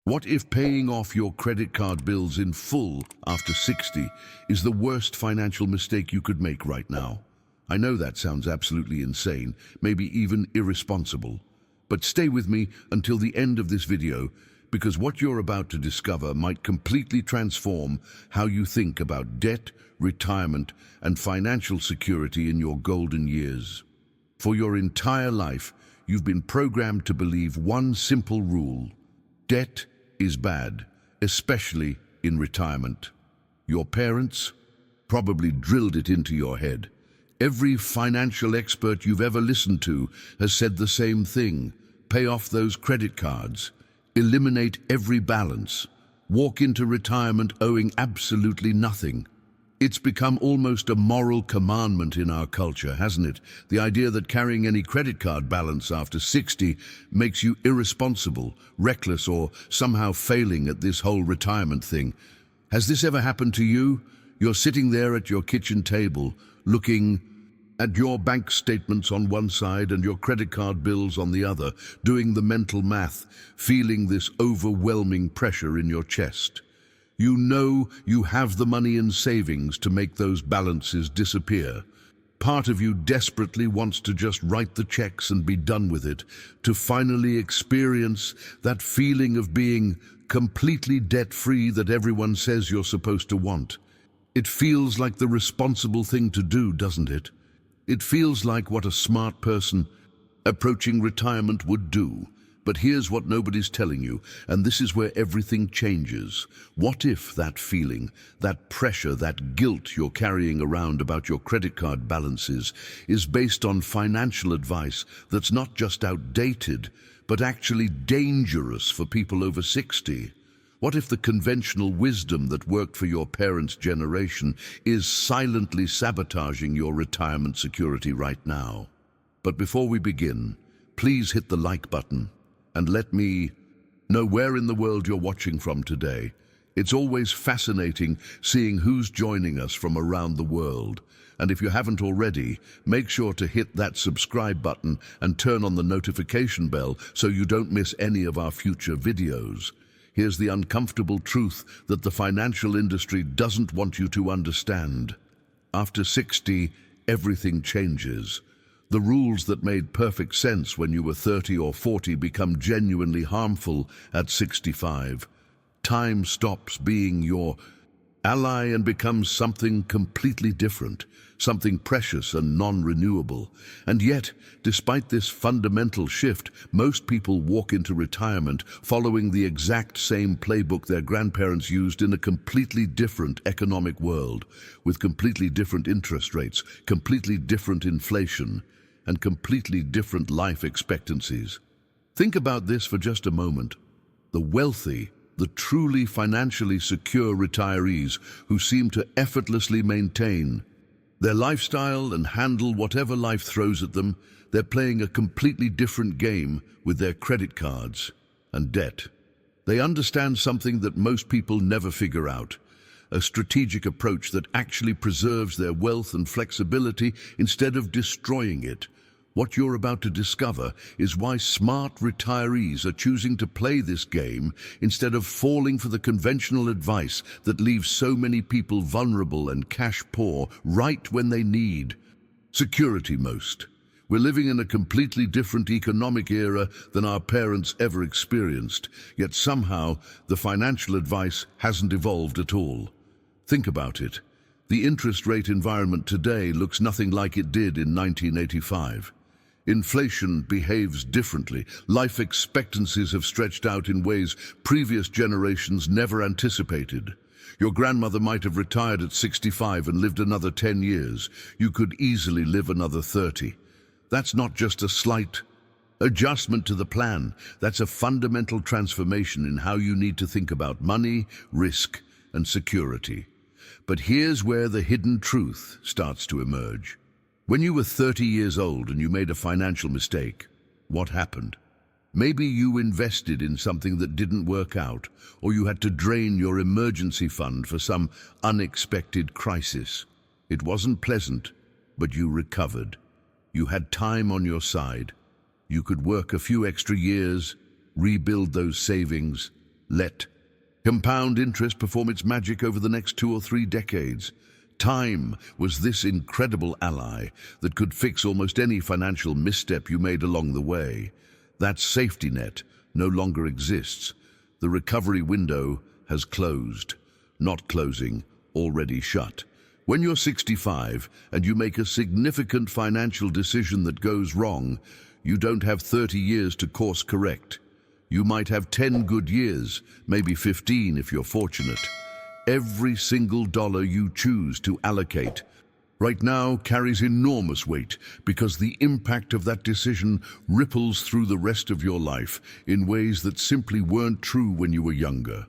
What if paying off your credit card bills in full after 60 is the worst financial mistake you could make right now? I know that sounds absolutely insane, maybe even irresponsible. But stay with me until the end of this video, because what you're about to discover might completely transform how you think about debt, retirement, and financial security in your golden years. For your entire life, you've been programmed to believe one simple rule: debt is bad, especially in retirement. Your parents probably drilled it into your head. Every financial expert you've ever listened to has said the same thing: pay off those credit cards, eliminate every balance, walk into retirement owing absolutely nothing. It's become almost a moral commandment in our culture, hasn't it? The idea that carrying any credit card balance after 60 makes you irresponsible, reckless, or somehow failing at this whole retirement thing. Has this ever happened to you? You're sitting there at your kitchen table, looking at your bank statements on one side and your credit card bills on the other, doing the mental math, feeling this overwhelming pressure in your chest. You know you have the money in savings to make those balances disappear. Part of you desperately wants to just write the checks and be done with it, to finally experience that feeling of being completely debt-free that everyone says you're supposed to want. It feels like the responsible thing to do, doesn't it? It feels like what a smart person approaching retirement would do. But here's what nobody's telling you, and this is where everything changes. What if that feeling, that pressure, that guilt you're carrying around about your credit card balances is based on financial advice that's not just outdated, but actually dangerous for people over 60? What if the conventional wisdom that worked for your parents' generation is silently sabotaging your retirement security right now? But before we begin, please hit the like button and let me know where in the world you're watching from today. It's always fascinating seeing who's joining us from around the world. And if you haven't already, make sure to hit that subscribe button and turn on the notification bell so you don't miss any of our future videos. Here's the uncomfortable truth that the financial industry doesn't want you to understand. After 60, everything changes. The rules that made perfect sense when you were 30 or 40 become genuinely harmful at 65. Time stops being your ally and becomes something completely different, something precious and non-renewable. And yet, despite this fundamental shift, most people walk into retirement following the exact same playbook their grandparents used in a completely different economic world, with completely different interest rates, completely different inflation, and completely different life expectancies. Think about this for just a moment. The wealthy, the truly financially secure retirees who seem to effortlessly maintain their lifestyle and handle whatever life throws at them, they're playing a completely different game with their credit cards and debt. They understand something that most people never figure out: a strategic approach that actually preserves their wealth and flexibility instead of destroying it. What you're about to discover is why smart retirees are choosing to play this game instead of falling for the conventional advice that leaves so many people vulnerable and cash poor right when they need security most. We're living in a completely different economic era than our parents ever experienced, yet somehow the financial advice hasn't evolved at all. Think about it. The interest rate environment today looks nothing like it did in 1985. Inflation behaves differently. Life expectancies have stretched out in ways previous generations never anticipated. Your grandmother might have retired at 65 and lived another 10 years. You could easily live another 30. That's not just a slight adjustment to the plan. That's a fundamental transformation in how you need to think about money, risk, and security. But here's where the hidden truth starts to emerge. When you were 30 years old and you made a financial mistake, what happened? Maybe you invested in something that didn't work out, or you had to drain your emergency fund for some unexpected crisis. It wasn't pleasant, but you recovered. You had time on your side. You could work a few extra years, rebuild those savings, Let compound interest perform its magic over the next 2 or 3 decades. Time was this incredible ally that could fix almost any financial misstep you made along the way. That safety net no longer exists. The recovery window has closed. Not closing, already shut. When you're 65 and you make a significant financial decision that goes wrong, you don't have 30 years to course correct. You might have 10 good years, maybe 15 if you're fortunate. Every single dollar you choose to allocate right now carries enormous weight because the impact of that decision ripples through the rest of your life in ways that simply weren't true when you were younger.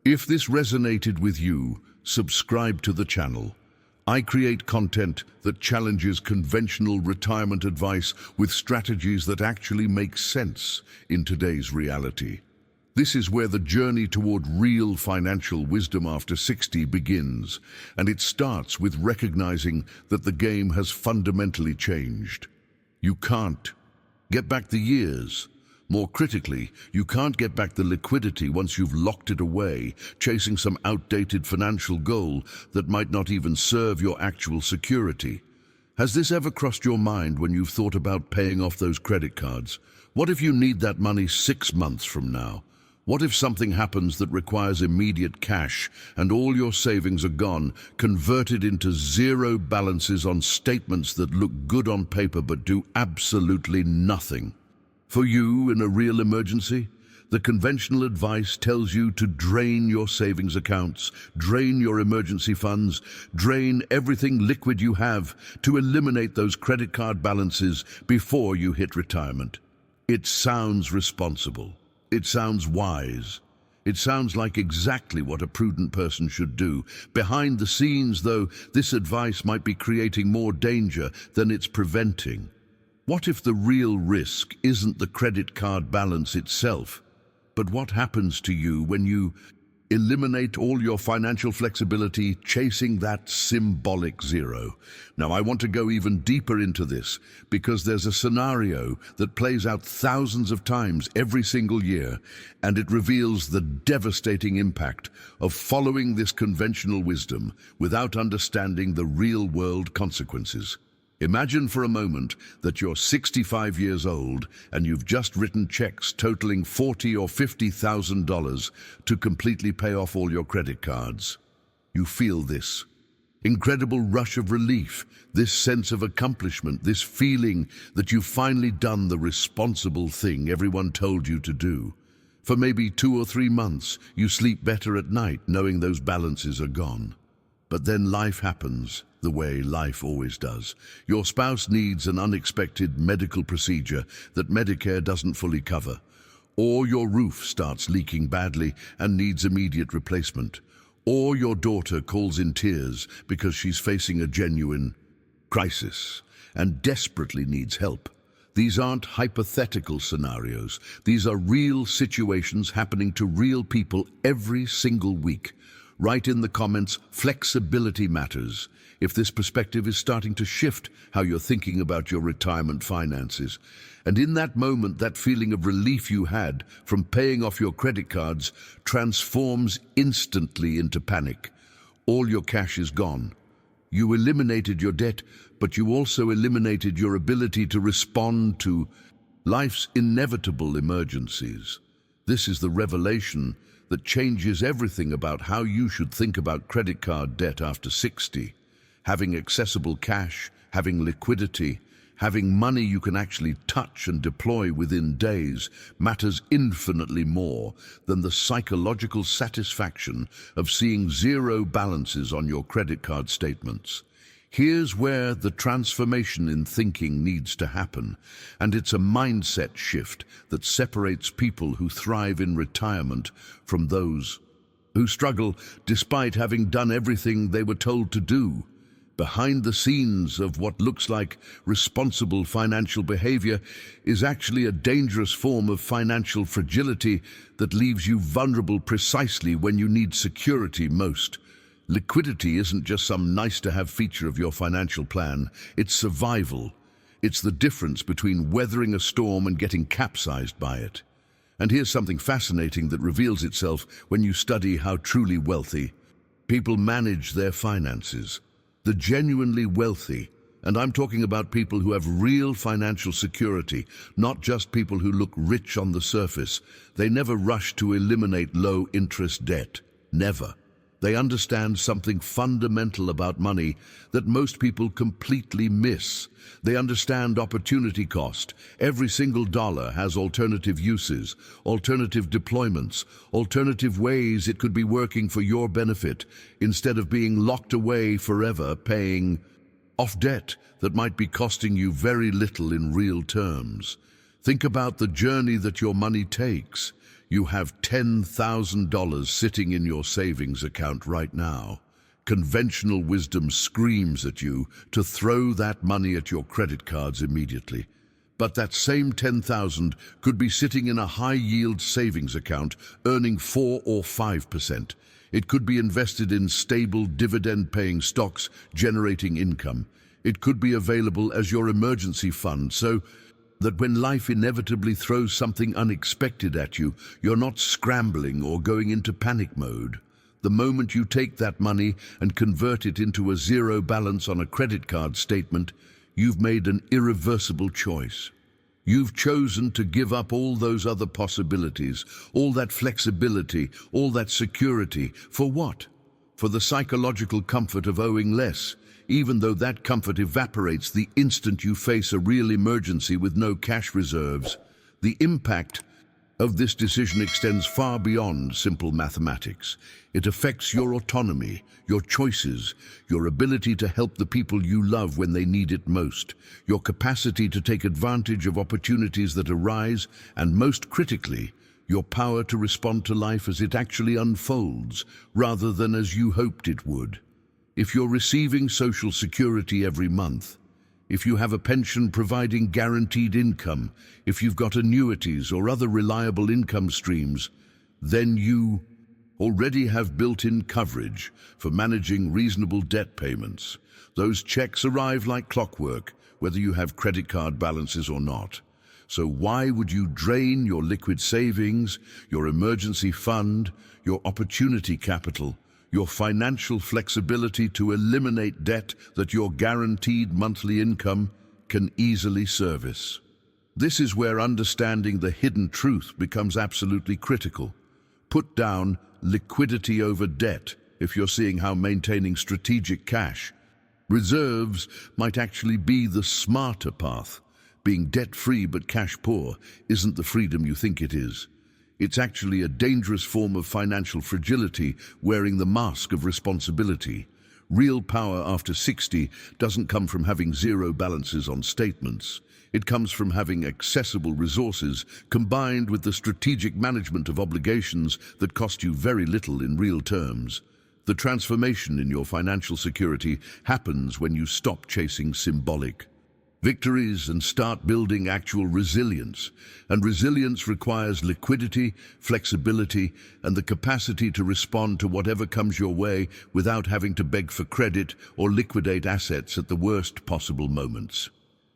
If this resonated with you, subscribe to the channel. I create content that challenges conventional retirement advice with strategies that actually make sense in today's reality. This is where the journey toward real financial wisdom after 60 begins, and it starts with recognizing that the game has fundamentally changed. You can't get back the years. More critically, you can't get back the liquidity once you've locked it away, chasing some outdated financial goal that might not even serve your actual security. Has this ever crossed your mind when you've thought about paying off those credit cards? What if you need that money 6 months from now? What if something happens that requires immediate cash and all your savings are gone, converted into zero balances on statements that look good on paper but do absolutely nothing? For you, in a real emergency, the conventional advice tells you to drain your savings accounts, drain your emergency funds, drain everything liquid you have to eliminate those credit card balances before you hit retirement. It sounds responsible. It sounds wise. It sounds like exactly what a prudent person should do. Behind the scenes, though, this advice might be creating more danger than it's preventing. What if the real risk isn't the credit card balance itself, but what happens to you when you eliminate all your financial flexibility chasing that symbolic zero? Now, I want to go even deeper into this because there's a scenario that plays out thousands of times every single year, and it reveals the devastating impact of following this conventional wisdom without understanding the real-world consequences. Imagine for a moment that you're 65 years old and you've just written checks totaling $40,000 or $50,000 to completely pay off all your credit cards. You feel this incredible rush of relief, this sense of accomplishment, this feeling that you've finally done the responsible thing everyone told you to do. For maybe 2 or 3 months, you sleep better at night knowing those balances are gone. But then life happens the way life always does. Your spouse needs an unexpected medical procedure that Medicare doesn't fully cover. Or your roof starts leaking badly and needs immediate replacement. Or your daughter calls in tears because she's facing a genuine crisis and desperately needs help. These aren't hypothetical scenarios. These are real situations happening to real people every single week. Write in the comments, flexibility matters, if this perspective is starting to shift how you're thinking about your retirement finances. And in that moment, that feeling of relief you had from paying off your credit cards transforms instantly into panic. All your cash is gone. You eliminated your debt, but you also eliminated your ability to respond to life's inevitable emergencies. This is the revelation that changes everything about how you should think about credit card debt after 60. Having accessible cash, having liquidity, having money you can actually touch and deploy within days matters infinitely more than the psychological satisfaction of seeing zero balances on your credit card statements. Here's where the transformation in thinking needs to happen, and it's a mindset shift that separates people who thrive in retirement from those who struggle despite having done everything they were told to do. Behind the scenes of what looks like responsible financial behavior is actually a dangerous form of financial fragility that leaves you vulnerable precisely when you need security most. Liquidity isn't just some nice-to-have feature of your financial plan, it's survival. It's the difference between weathering a storm and getting capsized by it. And here's something fascinating that reveals itself when you study how truly wealthy people manage their finances. The genuinely wealthy, and I'm talking about people who have real financial security, not just people who look rich on the surface. They never rush to eliminate low-interest debt. Never. They understand something fundamental about money that most people completely miss. They understand opportunity cost. Every single dollar has alternative uses, alternative deployments, alternative ways it could be working for your benefit, instead of being locked away forever paying off debt that might be costing you very little in real terms. Think about the journey that your money takes. You have $10,000 sitting in your savings account right now. Conventional wisdom screams at you to throw that money at your credit cards immediately. But that same $10,000 could be sitting in a high-yield savings account earning 4 or 5%. It could be invested in stable dividend-paying stocks generating income. It could be available as your emergency fund, so that when life inevitably throws something unexpected at you, you're not scrambling or going into panic mode. The moment you take that money and convert it into a zero balance on a credit card statement, you've made an irreversible choice. You've chosen to give up all those other possibilities, all that flexibility, all that security. For what? For the psychological comfort of owing less, even though that comfort evaporates the instant you face a real emergency with no cash reserves. The impact of this decision extends far beyond simple mathematics. It affects your autonomy, your choices, your ability to help the people you love when they need it most, your capacity to take advantage of opportunities that arise, and most critically, your power to respond to life as it actually unfolds, rather than as you hoped it would. If you're receiving Social Security every month, if you have a pension providing guaranteed income, if you've got annuities or other reliable income streams, then you already have built-in coverage for managing reasonable debt payments. Those checks arrive like clockwork, whether you have credit card balances or not. So why would you drain your liquid savings, your emergency fund, your opportunity capital, your financial flexibility to eliminate debt that your guaranteed monthly income can easily service? This is where understanding the hidden truth becomes absolutely critical. Put down liquidity over debt if you're seeing how maintaining strategic cash reserves might actually be the smarter path. Being debt-free but cash-poor isn't the freedom you think it is. It's actually a dangerous form of financial fragility wearing the mask of responsibility. Real power after 60 doesn't come from having zero balances on statements. It comes from having accessible resources combined with the strategic management of obligations that cost you very little in real terms. The transformation in your financial security happens when you stop chasing symbolic victories and start building actual resilience. And resilience requires liquidity, flexibility, and the capacity to respond to whatever comes your way without having to beg for credit or liquidate assets at the worst possible moments.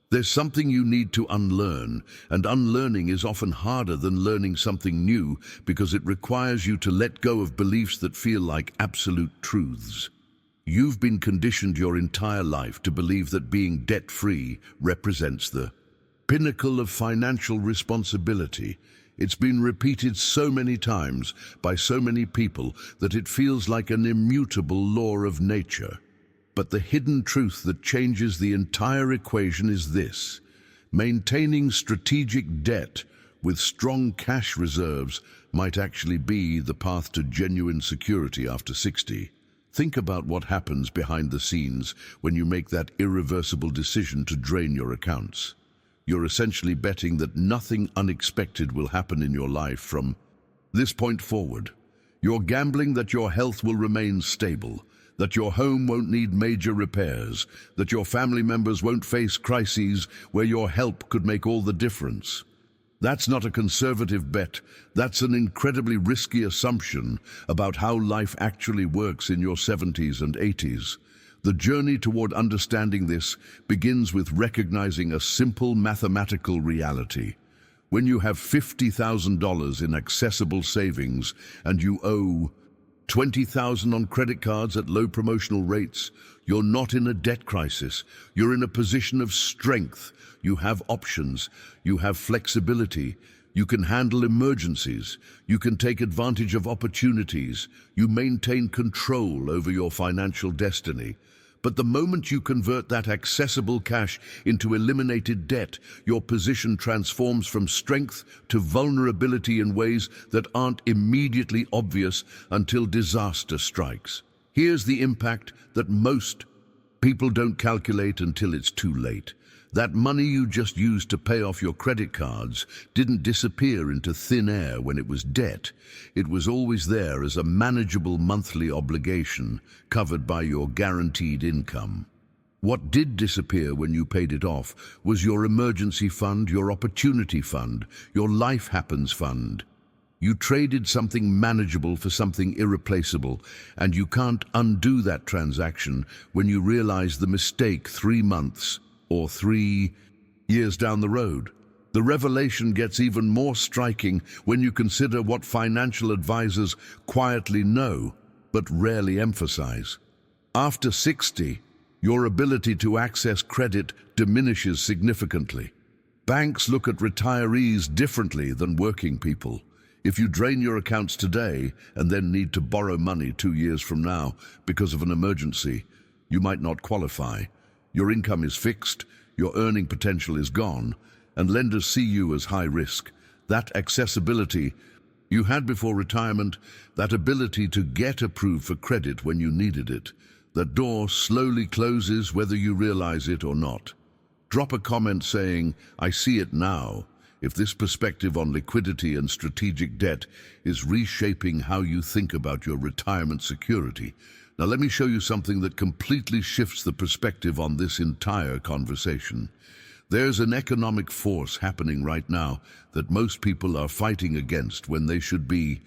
There's something you need to unlearn, and unlearning is often harder than learning something new because it requires you to let go of beliefs that feel like absolute truths. You've been conditioned your entire life to believe that being debt-free represents the pinnacle of financial responsibility. It's been repeated so many times by so many people that it feels like an immutable law of nature. But the hidden truth that changes the entire equation is this: maintaining strategic debt with strong cash reserves might actually be the path to genuine security after 60. Think about what happens behind the scenes when you make that irreversible decision to drain your accounts. You're essentially betting that nothing unexpected will happen in your life from this point forward. You're gambling that your health will remain stable, that your home won't need major repairs, that your family members won't face crises where your help could make all the difference. That's not a conservative bet. That's an incredibly risky assumption about how life actually works in your 70s and 80s. The journey toward understanding this begins with recognizing a simple mathematical reality. When you have $50,000 in accessible savings and you owe $20,000 on credit cards at low promotional rates, you're not in a debt crisis. You're in a position of strength. You have options. You have flexibility. You can handle emergencies. You can take advantage of opportunities. You maintain control over your financial destiny. But the moment you convert that accessible cash into eliminated debt, your position transforms from strength to vulnerability in ways that aren't immediately obvious until disaster strikes. Here's the impact that most people don't calculate until it's too late. That money you just used to pay off your credit cards didn't disappear into thin air when it was debt. It was always there as a manageable monthly obligation covered by your guaranteed income. What did disappear when you paid it off was your emergency fund, your opportunity fund, your life happens fund. You traded something manageable for something irreplaceable, and you can't undo that transaction when you realize the mistake 3 months or 3 years down the road. The revelation gets even more striking when you consider what financial advisors quietly know, but rarely emphasize. After 60, your ability to access credit diminishes significantly. Banks look at retirees differently than working people. If you drain your accounts today and then need to borrow money 2 years from now because of an emergency, you might not qualify. Your income is fixed, your earning potential is gone, and lenders see you as high risk. That accessibility you had before retirement, that ability to get approved for credit when you needed it, that door slowly closes whether you realize it or not. Drop a comment saying, "I see it now," if this perspective on liquidity and strategic debt is reshaping how you think about your retirement security. Now let me show you something that completely shifts the perspective on this entire conversation. There's an economic force happening right now that most people are fighting against when they should be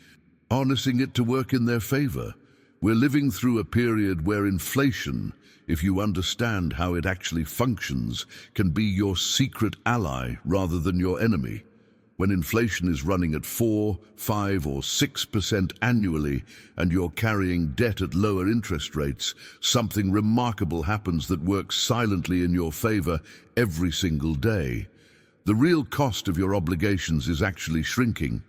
harnessing it to work in their favor. We're living through a period where inflation, if you understand how it actually functions, can be your secret ally rather than your enemy. When inflation is running at 4, 5, or 6% annually and you're carrying debt at lower interest rates, something remarkable happens that works silently in your favor every single day. The real cost of your obligations is actually shrinking.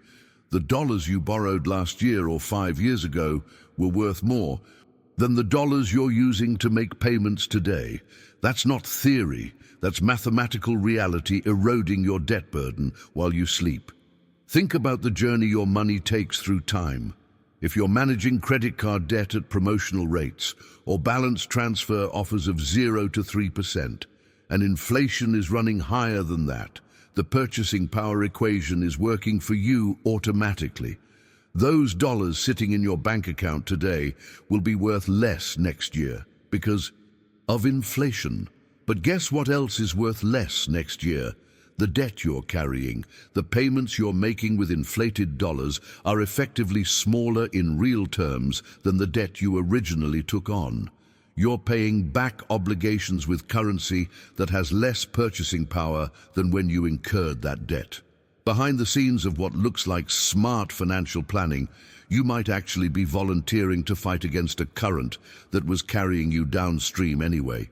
The dollars you borrowed last year or 5 years ago were worth more than the dollars you're using to make payments today. That's not theory. That's mathematical reality eroding your debt burden while you sleep. Think about the journey your money takes through time. If you're managing credit card debt at promotional rates or balance transfer offers of 0 to 3%, and inflation is running higher than that, the purchasing power equation is working for you automatically. Those dollars sitting in your bank account today will be worth less next year because of inflation. But guess what else is worth less next year? The debt you're carrying. The payments you're making with inflated dollars are effectively smaller in real terms than the debt you originally took on. You're paying back obligations with currency that has less purchasing power than when you incurred that debt. Behind the scenes of what looks like smart financial planning, you might actually be volunteering to fight against a current that was carrying you downstream anyway.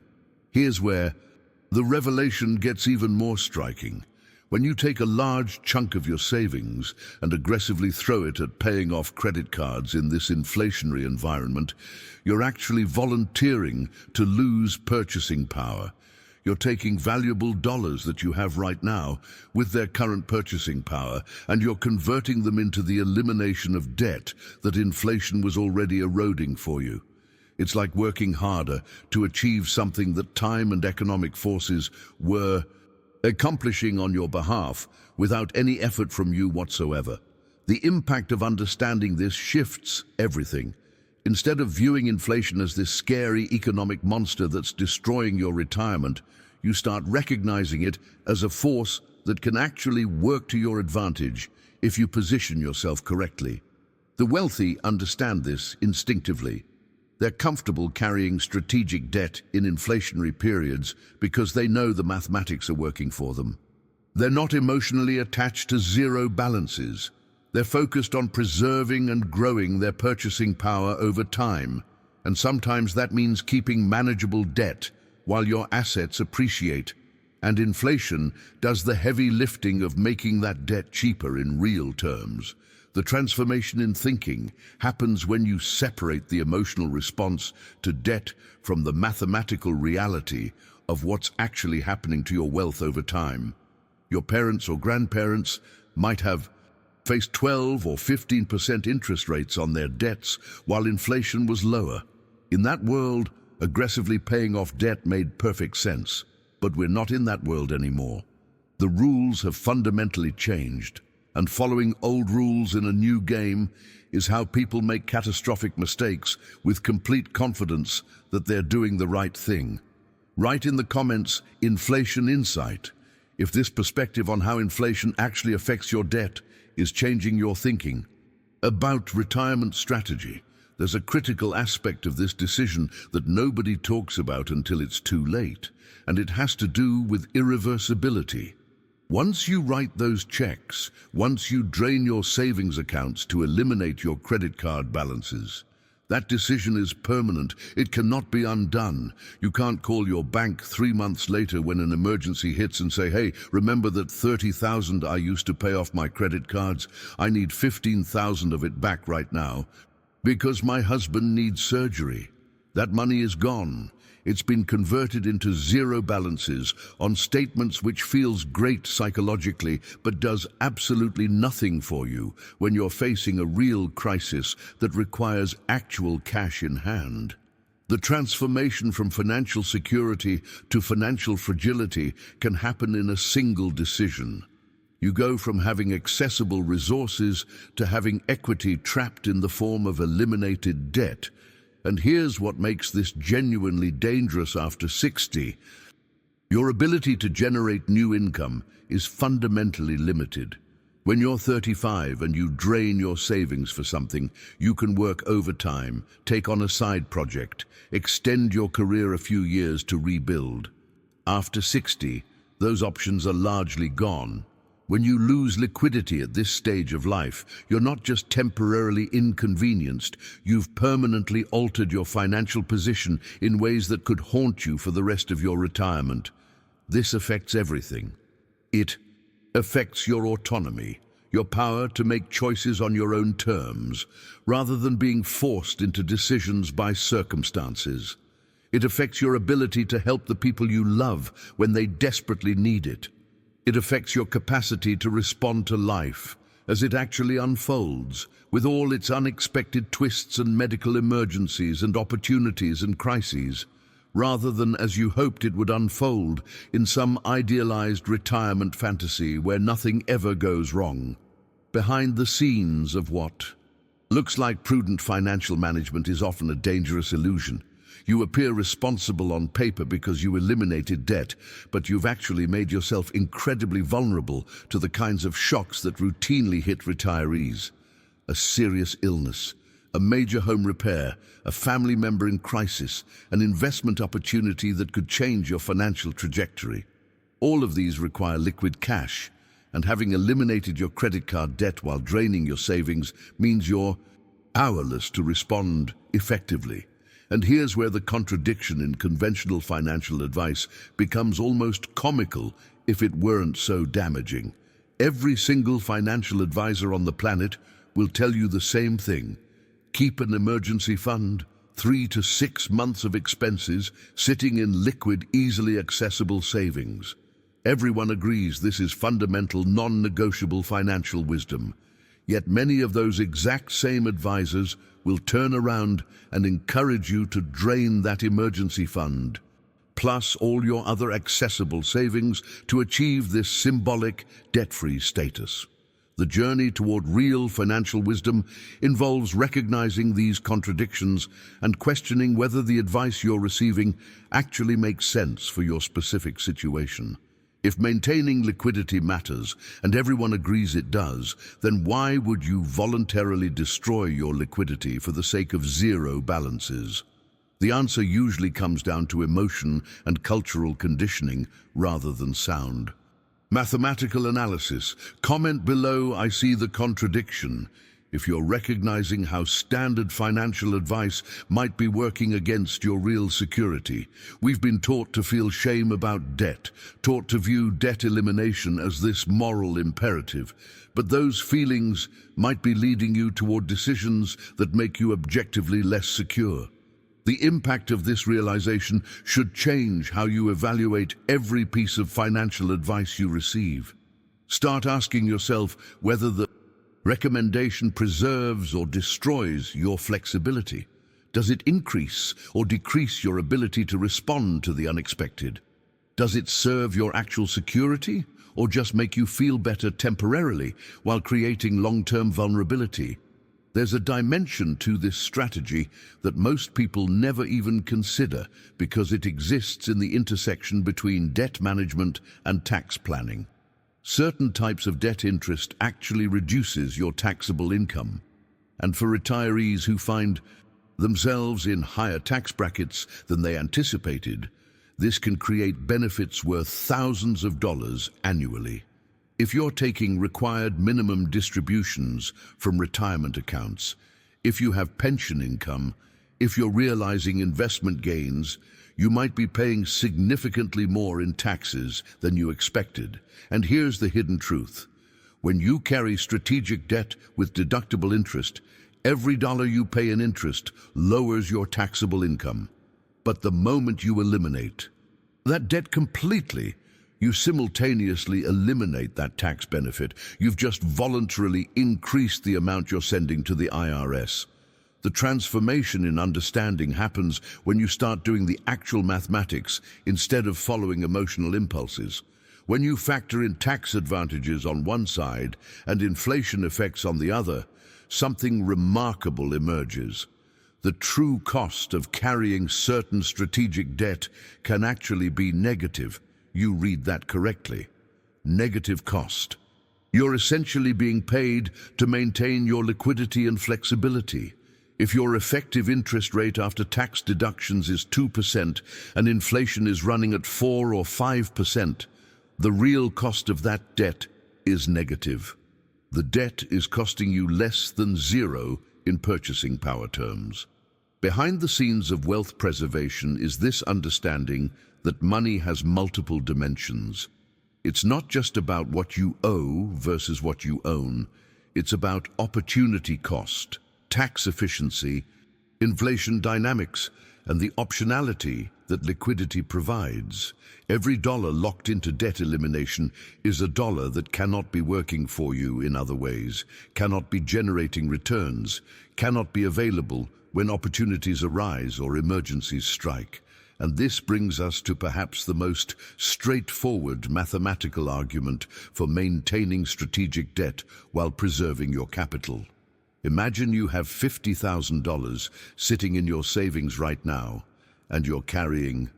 Here's where the revelation gets even more striking. When you take a large chunk of your savings and aggressively throw it at paying off credit cards in this inflationary environment, you're actually volunteering to lose purchasing power. You're taking valuable dollars that you have right now with their current purchasing power, and you're converting them into the elimination of debt that inflation was already eroding for you. It's like working harder to achieve something that time and economic forces were accomplishing on your behalf without any effort from you whatsoever. The impact of understanding this shifts everything. Instead of viewing inflation as this scary economic monster that's destroying your retirement, you start recognizing it as a force that can actually work to your advantage if you position yourself correctly. The wealthy understand this instinctively. They're comfortable carrying strategic debt in inflationary periods because they know the mathematics are working for them. They're not emotionally attached to zero balances. They're focused on preserving and growing their purchasing power over time, and sometimes that means keeping manageable debt while your assets appreciate, and inflation does the heavy lifting of making that debt cheaper in real terms. The transformation in thinking happens when you separate the emotional response to debt from the mathematical reality of what's actually happening to your wealth over time. Your parents or grandparents might have faced 12 or 15% interest rates on their debts while inflation was lower. In that world, aggressively paying off debt made perfect sense, but we're not in that world anymore. The rules have fundamentally changed, and following old rules in a new game is how people make catastrophic mistakes with complete confidence that they're doing the right thing. Write in the comments, Inflation Insight, if this perspective on how inflation actually affects your debt is changing your thinking. About retirement strategy, there's a critical aspect of this decision that nobody talks about until it's too late, and it has to do with irreversibility. Once you write those checks, once you drain your savings accounts to eliminate your credit card balances, that decision is permanent. It cannot be undone. You can't call your bank 3 months later when an emergency hits and say, hey, remember that 30,000 I used to pay off my credit cards? I need 15,000 of it back right now because my husband needs surgery. That money is gone. It's been converted into zero balances on statements which feels great psychologically but does absolutely nothing for you when you're facing a real crisis that requires actual cash in hand. The transformation from financial security to financial fragility can happen in a single decision. You go from having accessible resources to having equity trapped in the form of eliminated debt. And here's what makes this genuinely dangerous after 60. Your ability to generate new income is fundamentally limited. When you're 35 and you drain your savings for something, you can work overtime, take on a side project, extend your career a few years to rebuild. After 60, those options are largely gone. When you lose liquidity at this stage of life, you're not just temporarily inconvenienced, you've permanently altered your financial position in ways that could haunt you for the rest of your retirement. This affects everything. It affects your autonomy, your power to make choices on your own terms, rather than being forced into decisions by circumstances. It affects your ability to help the people you love when they desperately need it. It affects your capacity to respond to life as it actually unfolds, with all its unexpected twists and medical emergencies and opportunities and crises, rather than as you hoped it would unfold in some idealized retirement fantasy where nothing ever goes wrong. Behind the scenes of what looks like prudent financial management is often a dangerous illusion. You appear responsible on paper because you eliminated debt, but you've actually made yourself incredibly vulnerable to the kinds of shocks that routinely hit retirees. A serious illness, a major home repair, a family member in crisis, an investment opportunity that could change your financial trajectory. All of these require liquid cash, and having eliminated your credit card debt while draining your savings means you're powerless to respond effectively. And here's where the contradiction in conventional financial advice becomes almost comical if it weren't so damaging. Every single financial advisor on the planet will tell you the same thing. Keep an emergency fund, 3 to 6 months of expenses sitting in liquid, easily accessible savings. Everyone agrees this is fundamental, non-negotiable financial wisdom. Yet many of those exact same advisors will turn around and encourage you to drain that emergency fund, plus all your other accessible savings, to achieve this symbolic debt-free status. The journey toward real financial wisdom involves recognizing these contradictions and questioning whether the advice you're receiving actually makes sense for your specific situation. If maintaining liquidity matters, and everyone agrees it does, then why would you voluntarily destroy your liquidity for the sake of zero balances? The answer usually comes down to emotion and cultural conditioning rather than sound. Mathematical analysis. Comment below, I see the contradiction. If you're recognizing how standard financial advice might be working against your real security. We've been taught to feel shame about debt, taught to view debt elimination as this moral imperative. But those feelings might be leading you toward decisions that make you objectively less secure. The impact of this realization should change how you evaluate every piece of financial advice you receive. Start asking yourself whether the recommendation preserves or destroys your flexibility. Does it increase or decrease your ability to respond to the unexpected? Does it serve your actual security or just make you feel better temporarily while creating long-term vulnerability? There's a dimension to this strategy that most people never even consider because it exists in the intersection between debt management and tax planning. Certain types of debt interest actually reduces your taxable income. And for retirees who find themselves in higher tax brackets than they anticipated, this can create benefits worth thousands of dollars annually. If you're taking required minimum distributions from retirement accounts, if you have pension income, if you're realizing investment gains, you might be paying significantly more in taxes than you expected. And here's the hidden truth. When you carry strategic debt with deductible interest, every dollar you pay in interest lowers your taxable income. But the moment you eliminate that debt completely, you simultaneously eliminate that tax benefit. You've just voluntarily increased the amount you're sending to the IRS. The transformation in understanding happens when you start doing the actual mathematics instead of following emotional impulses. When you factor in tax advantages on one side and inflation effects on the other, something remarkable emerges. The true cost of carrying certain strategic debt can actually be negative. You read that correctly. Negative cost. You're essentially being paid to maintain your liquidity and flexibility. If your effective interest rate after tax deductions is 2% and inflation is running at 4 or 5%, the real cost of that debt is negative. The debt is costing you less than zero in purchasing power terms. Behind the scenes of wealth preservation is this understanding that money has multiple dimensions. It's not just about what you owe versus what you own. It's about opportunity cost, tax efficiency, inflation dynamics, and the optionality that liquidity provides. Every dollar locked into debt elimination is a dollar that cannot be working for you in other ways, cannot be generating returns, cannot be available when opportunities arise or emergencies strike. And this brings us to perhaps the most straightforward mathematical argument for maintaining strategic debt while preserving your capital. Imagine you have $50,000 sitting in your savings right now, and you're carrying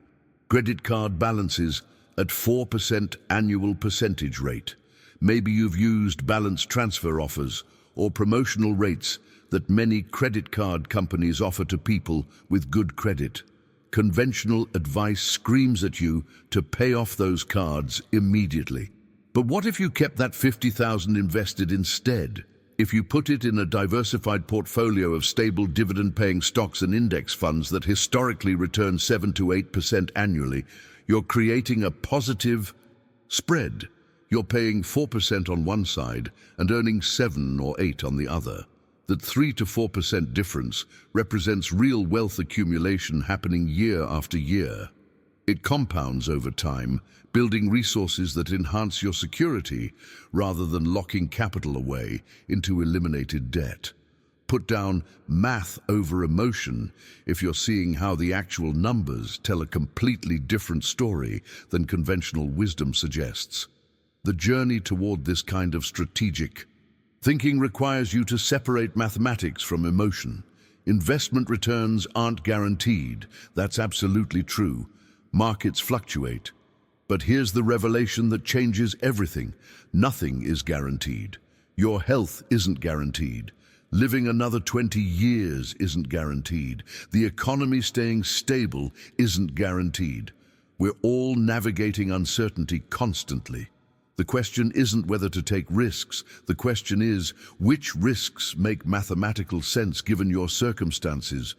credit card balances at 4% annual percentage rate. Maybe you've used balance transfer offers or promotional rates that many credit card companies offer to people with good credit. Conventional advice screams at you to pay off those cards immediately. But what if you kept that $50,000 invested instead? If you put it in a diversified portfolio of stable dividend-paying stocks and index funds that historically return 7 to 8% annually, you're creating a positive spread. You're paying 4% on one side and earning 7 or 8 on the other. That 3 to 4% difference represents real wealth accumulation happening year after year. It compounds over time, building resources that enhance your security rather than locking capital away into eliminated debt. Put down math over emotion if you're seeing how the actual numbers tell a completely different story than conventional wisdom suggests. The journey toward this kind of strategic thinking requires you to separate mathematics from emotion. Investment returns aren't guaranteed. That's absolutely true. Markets fluctuate. But here's the revelation that changes everything. Nothing is guaranteed. Your health isn't guaranteed. Living another 20 years isn't guaranteed. The economy staying stable isn't guaranteed. We're all navigating uncertainty constantly. The question isn't whether to take risks. The question is, which risks make mathematical sense given your circumstances,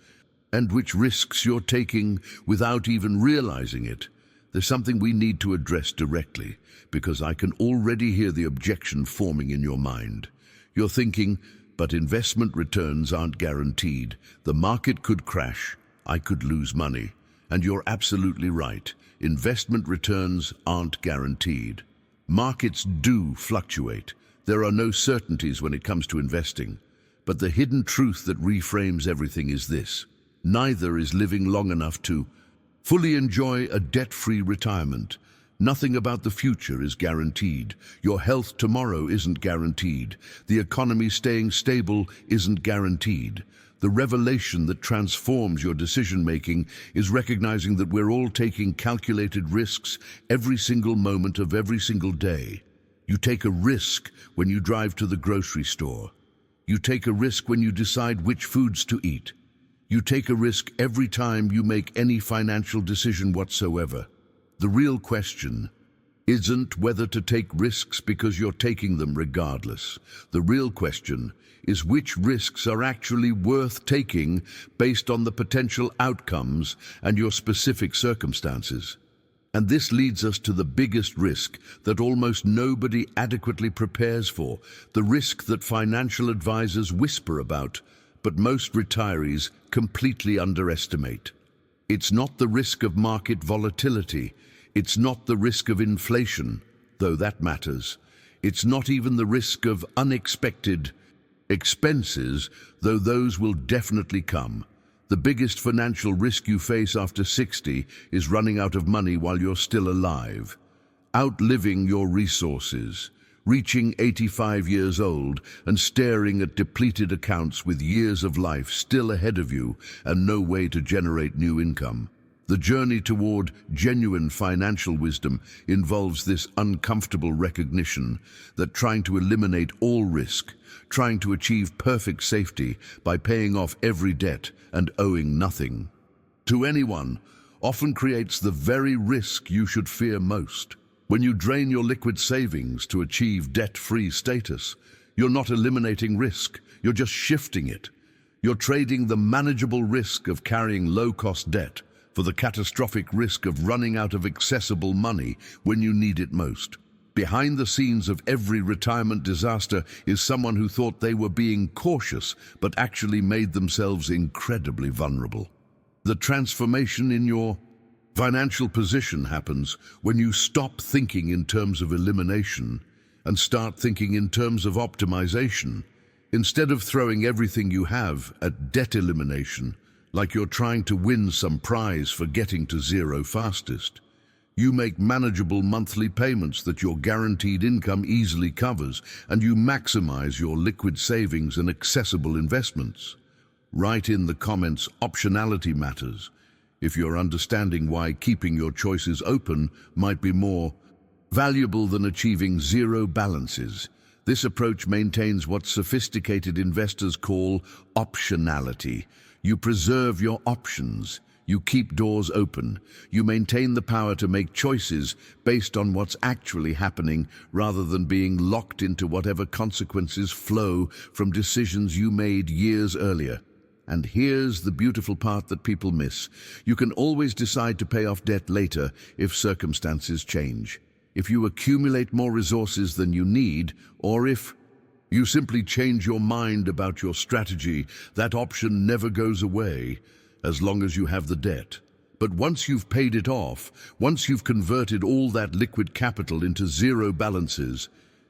and which risks you're taking without even realizing it. There's something we need to address directly, because I can already hear the objection forming in your mind. You're thinking, but investment returns aren't guaranteed. The market could crash. I could lose money. And you're absolutely right. Investment returns aren't guaranteed. Markets do fluctuate. There are no certainties when it comes to investing. But the hidden truth that reframes everything is this: neither is living long enough to fully enjoy a debt-free retirement. Nothing about the future is guaranteed. Your health tomorrow isn't guaranteed. The economy staying stable isn't guaranteed. The revelation that transforms your decision-making is recognizing that we're all taking calculated risks every single moment of every single day. You take a risk when you drive to the grocery store. You take a risk when you decide which foods to eat. You take a risk every time you make any financial decision whatsoever. The real question isn't whether to take risks because you're taking them regardless. The real question is which risks are actually worth taking based on the potential outcomes and your specific circumstances. And this leads us to the biggest risk that almost nobody adequately prepares for, the risk that financial advisors whisper about, but most retirees completely underestimate. It's not the risk of market volatility. It's not the risk of inflation, though that matters. It's not even the risk of unexpected expenses, though those will definitely come. The biggest financial risk you face after 60 is running out of money while you're still alive, outliving your resources, reaching 85 years old and staring at depleted accounts with years of life still ahead of you and no way to generate new income. The journey toward genuine financial wisdom involves this uncomfortable recognition that trying to eliminate all risk, trying to achieve perfect safety by paying off every debt and owing nothing to anyone, often creates the very risk you should fear most. When you drain your liquid savings to achieve debt-free status, you're not eliminating risk, you're just shifting it. You're trading the manageable risk of carrying low-cost debt for the catastrophic risk of running out of accessible money when you need it most. Behind the scenes of every retirement disaster is someone who thought they were being cautious but actually made themselves incredibly vulnerable. The transformation in your financial position happens when you stop thinking in terms of elimination and start thinking in terms of optimization. Instead of throwing everything you have at debt elimination, like you're trying to win some prize for getting to zero fastest, you make manageable monthly payments that your guaranteed income easily covers, and you maximize your liquid savings and accessible investments. Write in the comments, optionality matters, if you're understanding why keeping your choices open might be more valuable than achieving zero balances. This approach maintains what sophisticated investors call optionality. You preserve your options. You keep doors open. You maintain the power to make choices based on what's actually happening rather than being locked into whatever consequences flow from decisions you made years earlier. And here's the beautiful part that people miss. You can always decide to pay off debt later if circumstances change. If you accumulate more resources than you need, or if you simply change your mind about your strategy, that option never goes away as long as you have the debt. But once you've paid it off, once you've converted all that liquid capital into zero balances,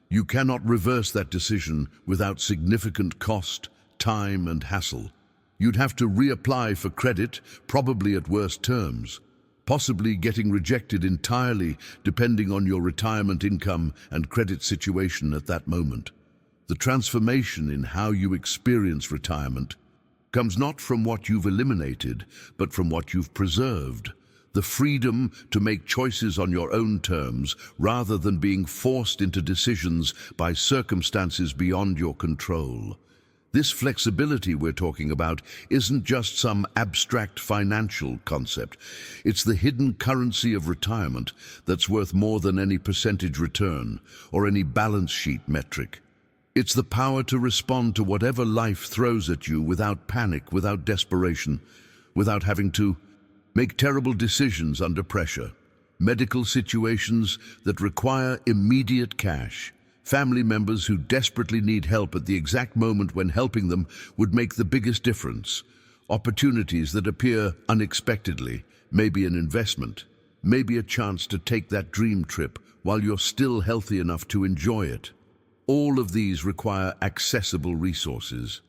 you cannot reverse that decision without significant cost, time, and hassle. You'd have to reapply for credit, probably at worse terms, possibly getting rejected entirely depending on your retirement income and credit situation at that moment. The transformation in how you experience retirement comes not from what you've eliminated, but from what you've preserved. The freedom to make choices on your own terms rather than being forced into decisions by circumstances beyond your control. This flexibility we're talking about isn't just some abstract financial concept. It's the hidden currency of retirement that's worth more than any percentage return or any balance sheet metric. It's the power to respond to whatever life throws at you without panic, without desperation, without having to make terrible decisions under pressure. Medical situations that require immediate cash. Family members who desperately need help at the exact moment when helping them would make the biggest difference. Opportunities that appear unexpectedly, maybe an investment, maybe a chance to take that dream trip while you're still healthy enough to enjoy it. All of these require accessible resources.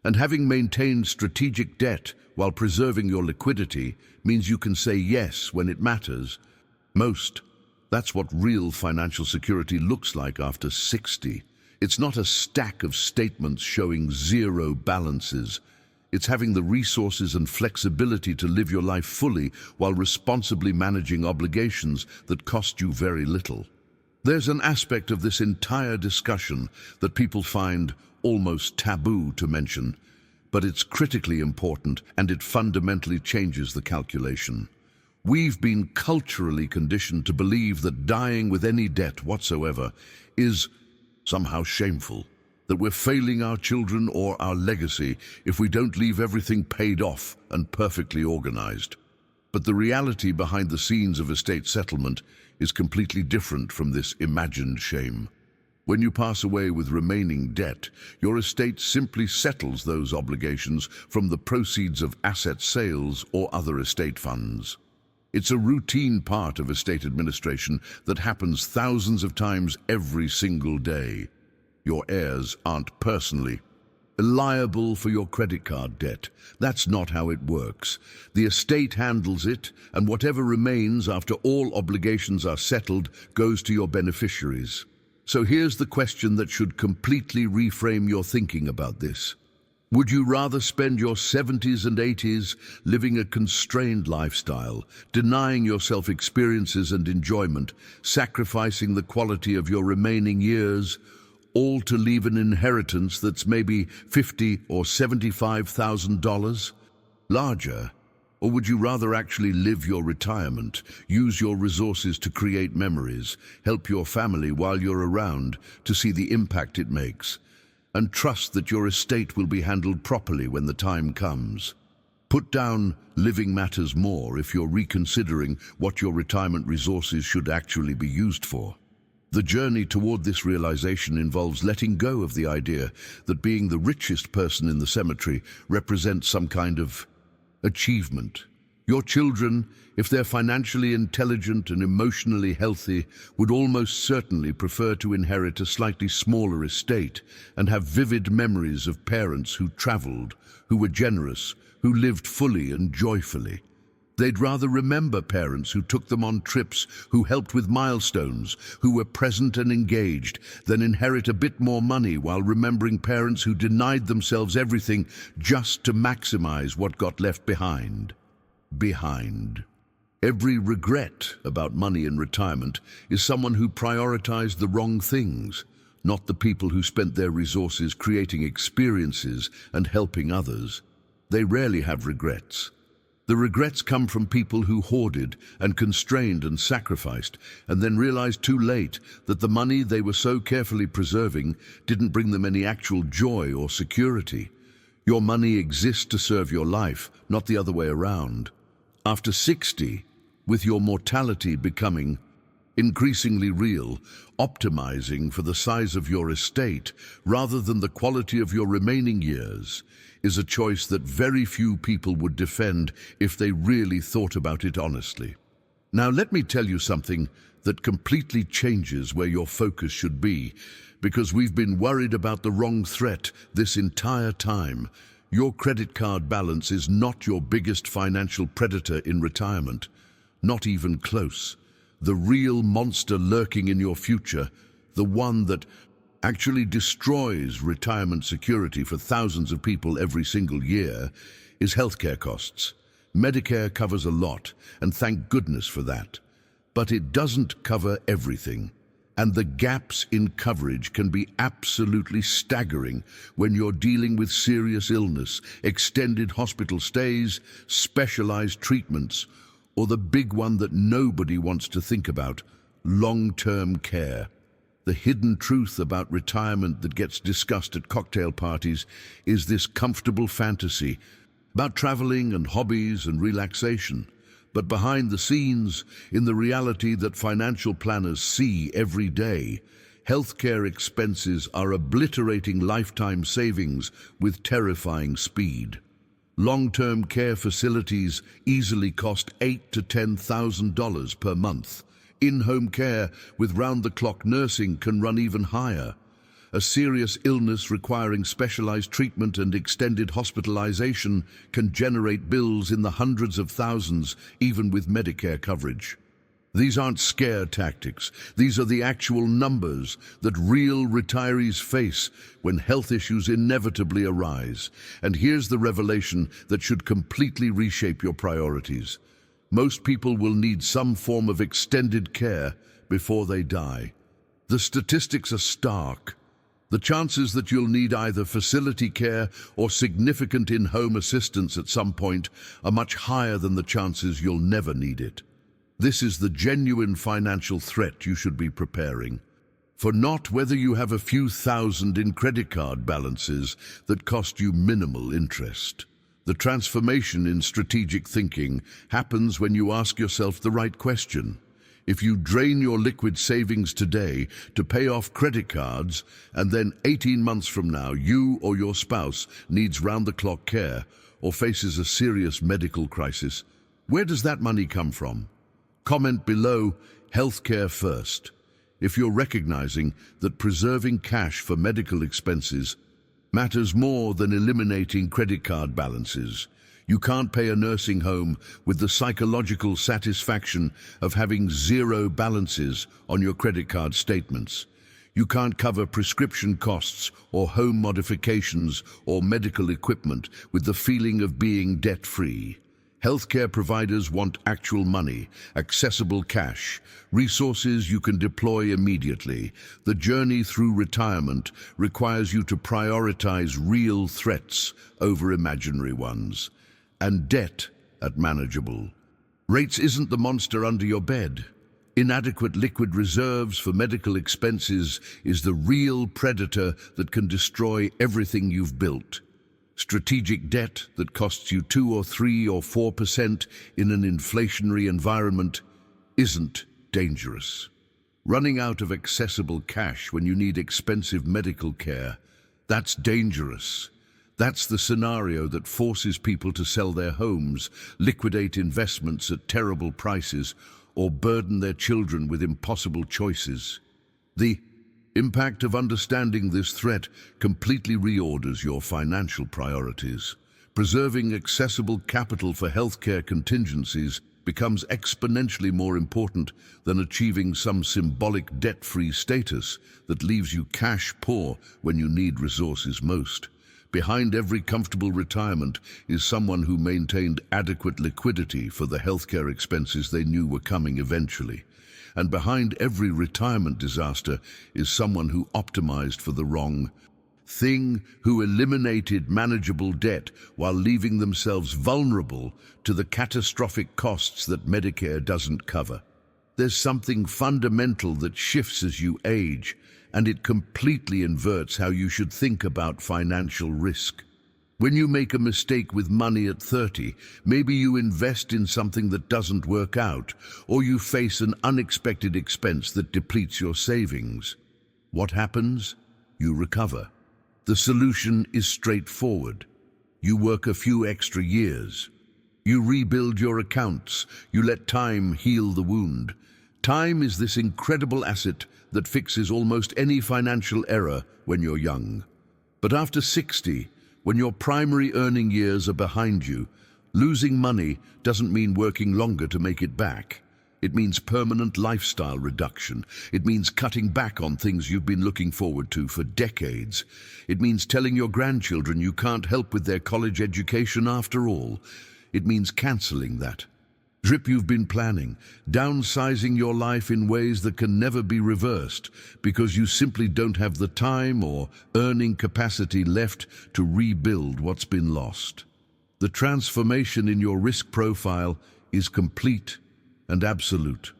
And having maintained strategic debt while preserving your liquidity means you can say yes when it matters most. That's what real financial security looks like after 60. It's not a stack of statements showing zero balances. It's having the resources and flexibility to live your life fully while responsibly managing obligations that cost you very little. There's an aspect of this entire discussion that people find almost taboo to mention, but it's critically important and it fundamentally changes the calculation. We've been culturally conditioned to believe that dying with any debt whatsoever is somehow shameful, that we're failing our children or our legacy if we don't leave everything paid off and perfectly organized. But the reality behind the scenes of estate settlement is completely different from this imagined shame. When you pass away with remaining debt, your estate simply settles those obligations from the proceeds of asset sales or other estate funds. It's a routine part of estate administration that happens thousands of times every single day. Your heirs aren't personally liable for your credit card debt. That's not how it works. The estate handles it, and whatever remains after all obligations are settled goes to your beneficiaries. So here's the question that should completely reframe your thinking about this. Would you rather spend your 70s and 80s living a constrained lifestyle, denying yourself experiences and enjoyment, sacrificing the quality of your remaining years, all to leave an inheritance that's maybe $50,000 or $75,000 larger? Or would you rather actually live your retirement, use your resources to create memories, help your family while you're around to see the impact it makes, and trust that your estate will be handled properly when the time comes? Put down living matters more if you're reconsidering what your retirement resources should actually be used for. The journey toward this realization involves letting go of the idea that being the richest person in the cemetery represents some kind of achievement. Your children, if they're financially intelligent and emotionally healthy, would almost certainly prefer to inherit a slightly smaller estate and have vivid memories of parents who traveled, who were generous, who lived fully and joyfully. They'd rather remember parents who took them on trips, who helped with milestones, who were present and engaged, than inherit a bit more money while remembering parents who denied themselves everything just to maximize what got left behind. Every regret about money in retirement is someone who prioritized the wrong things, not the people who spent their resources creating experiences and helping others. They rarely have regrets. The regrets come from people who hoarded and constrained and sacrificed, and then realized too late that the money they were so carefully preserving didn't bring them any actual joy or security. Your money exists to serve your life, not the other way around. After 60, with your mortality becoming increasingly real, optimizing for the size of your estate rather than the quality of your remaining years is a choice that very few people would defend if they really thought about it honestly. Now let me tell you something that completely changes where your focus should be, because we've been worried about the wrong threat this entire time. Your credit card balance is not your biggest financial predator in retirement. Not even close. The real monster lurking in your future, the one that actually destroys retirement security for thousands of people every single year, is healthcare costs. Medicare covers a lot, and thank goodness for that. But it doesn't cover everything. And the gaps in coverage can be absolutely staggering when you're dealing with serious illness, extended hospital stays, specialized treatments, or the big one that nobody wants to think about, long-term care. The hidden truth about retirement that gets discussed at cocktail parties is this comfortable fantasy about traveling and hobbies and relaxation. But behind the scenes, in the reality that financial planners see every day, healthcare expenses are obliterating lifetime savings with terrifying speed. Long-term care facilities easily cost $8,000 to $10,000 per month. In-home care with round-the-clock nursing can run even higher. A serious illness requiring specialized treatment and extended hospitalization can generate bills in the hundreds of thousands, even with Medicare coverage. These aren't scare tactics. These are the actual numbers that real retirees face when health issues inevitably arise. And here's the revelation that should completely reshape your priorities. Most people will need some form of extended care before they die. The statistics are stark. The chances that you'll need either facility care or significant in-home assistance at some point are much higher than the chances you'll never need it. This is the genuine financial threat you should be preparing for, not whether you have a few thousand in credit card balances that cost you minimal interest. The transformation in strategic thinking happens when you ask yourself the right question. If you drain your liquid savings today to pay off credit cards, and then 18 months from now you or your spouse needs round-the-clock care or faces a serious medical crisis, where does that money come from? Comment below, healthcare first, if you're recognizing that preserving cash for medical expenses matters more than eliminating credit card balances. You can't pay a nursing home with the psychological satisfaction of having zero balances on your credit card statements. You can't cover prescription costs or home modifications or medical equipment with the feeling of being debt-free. Healthcare providers want actual money, accessible cash, resources you can deploy immediately. The journey through retirement requires you to prioritize real threats over imaginary ones. And debt at manageable rates isn't the monster under your bed. Inadequate liquid reserves for medical expenses is the real predator that can destroy everything you've built. Strategic debt that costs you 2 or 3 or 4% in an inflationary environment isn't dangerous. Running out of accessible cash when you need expensive medical care, that's dangerous. That's the scenario that forces people to sell their homes, liquidate investments at terrible prices, or burden their children with impossible choices. The impact of understanding this threat completely reorders your financial priorities. Preserving accessible capital for healthcare contingencies becomes exponentially more important than achieving some symbolic debt-free status that leaves you cash poor when you need resources most. Behind every comfortable retirement is someone who maintained adequate liquidity for the healthcare expenses they knew were coming eventually. And behind every retirement disaster is someone who optimized for the wrong thing, who eliminated manageable debt while leaving themselves vulnerable to the catastrophic costs that Medicare doesn't cover. There's something fundamental that shifts as you age, and it completely inverts how you should think about financial risk. When you make a mistake with money at 30, maybe you invest in something that doesn't work out, or you face an unexpected expense that depletes your savings. What happens? You recover. The solution is straightforward. You work a few extra years. You rebuild your accounts. You let time heal the wound. Time is this incredible asset that fixes almost any financial error when you're young. But after 60, when your primary earning years are behind you, losing money doesn't mean working longer to make it back. It means permanent lifestyle reduction. It means cutting back on things you've been looking forward to for decades. It means telling your grandchildren you can't help with their college education after all. It means canceling that Drip, you've been planning, downsizing your life in ways that can never be reversed because you simply don't have the time or earning capacity left to rebuild what's been lost. The transformation in your risk profile is complete and absolute.